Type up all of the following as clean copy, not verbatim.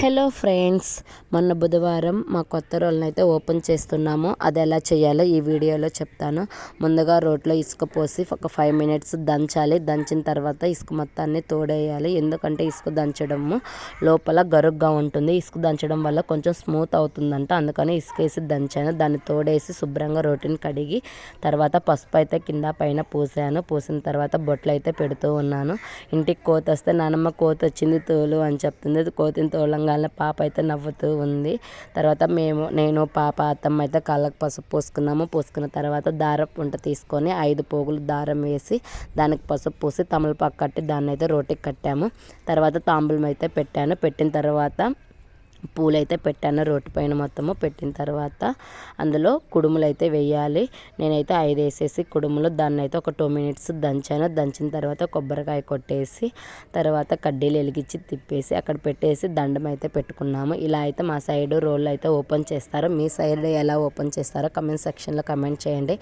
Hello friends, మొన్న బుధవారం మా కొత్త రోల్ని అయితే ఓపెన్ చేస్తున్నాము. అది ఎలా చేయాలో ఈ వీడియోలో చెప్తాను. ముందుగా రోట్లో ఇసుక పోసి ఒక 5 మినిట్స్ దంచాలి. దంచిన తర్వాత ఇసుక మొత్తాన్ని తోడేయాలి. ఎందుకంటే ఇసుక దంచడము లోపల గరుగ్గా ఉంటుంది. ఇసుక దంచడం వల్ల కొంచెం స్మూత్ అవుతుందంట. అందుకని ఇసుక వేసి దంచాను. దాన్ని తోడేసి శుభ్రంగా రోటిని కడిగి తర్వాత పసుపు అయితే కింద పైన పూసాను. పూసిన తర్వాత బొట్లు అయితే పెడుతూ ఉన్నాను. ఇంటికి కోత వస్తే నానమ్మ కోత వచ్చింది తోలు అని చెప్తుంది. కోతిని తోలంగానే పాప అయితే నవ్వుతూ ఉంది. తర్వాత నేను పాప అత్తమ్మ అయితే కాళ్ళకు పసుపు పూసుకున్న తర్వాత దారపు ఉంట తీసుకొని 5 పోగులు దారం వేసి దానికి పసుపు పూసి తమలపాకు కట్టి దాన్ని అయితే రోటికి కట్టాము. తర్వాత తాంబూలం అయితే పెట్టిన తర్వాత పూలైతే పెట్టాను. రోటి పైన మొత్తము పెట్టిన తర్వాత అందులో కుడుములు అయితే వేయాలి. నేనైతే 5 వేసేసి కుడుములు దాన్ని అయితే ఒక 2 మినిట్స్ దంచాను. దంచిన తర్వాత కొబ్బరికాయ కొట్టేసి తర్వాత కడ్డీలు వెలిగించి తిప్పేసి అక్కడ పెట్టేసి దండం అయితే పెట్టుకున్నాము. ఇలా అయితే మా సైడ్ రోళ్ళు అయితే ఓపెన్ చేస్తారు. మీ సైడ్ ఎలా ఓపెన్ చేస్తారో కమెంట్ సెక్షన్లో కమెంట్ చేయండి.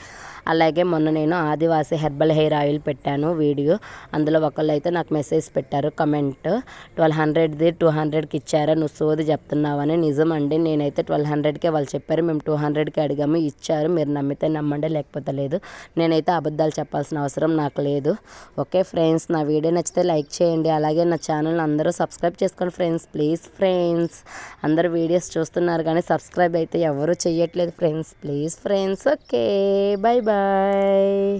అలాగే మొన్న నేను ఆదివాసి హెర్బల్ హెయిర్ ఆయిల్ పెట్టాను వీడియో. అందులో ఒకళ్ళు అయితే నాకు మెసేజ్ పెట్టారు కమెంట్, 1200ది 200కి ఇచ్చారా, నువ్వు సోది చెప్తున్నావని. నిజమండి, నేనైతే 1200కే వాళ్ళు చెప్పారు. మేము 200కి అడిగాము, ఇచ్చారు. మీరు నమ్మితే నమ్మండి, లేకపోతే లేదు. నేనైతే అబద్ధాలు చెప్పాల్సిన అవసరం నాకు లేదు. ఓకే ఫ్రెండ్స్, నా వీడియో నచ్చితే లైక్ చేయండి. అలాగే నా ఛానల్ అందరూ సబ్స్క్రైబ్ చేసుకోండి ఫ్రెండ్స్. ప్లీజ్ ఫ్రెండ్స్, అందరూ వీడియోస్ చూస్తున్నారు కానీ సబ్స్క్రైబ్ అయితే ఎవరు చేయట్లేదు friends. Please friends. Okay, bye bye.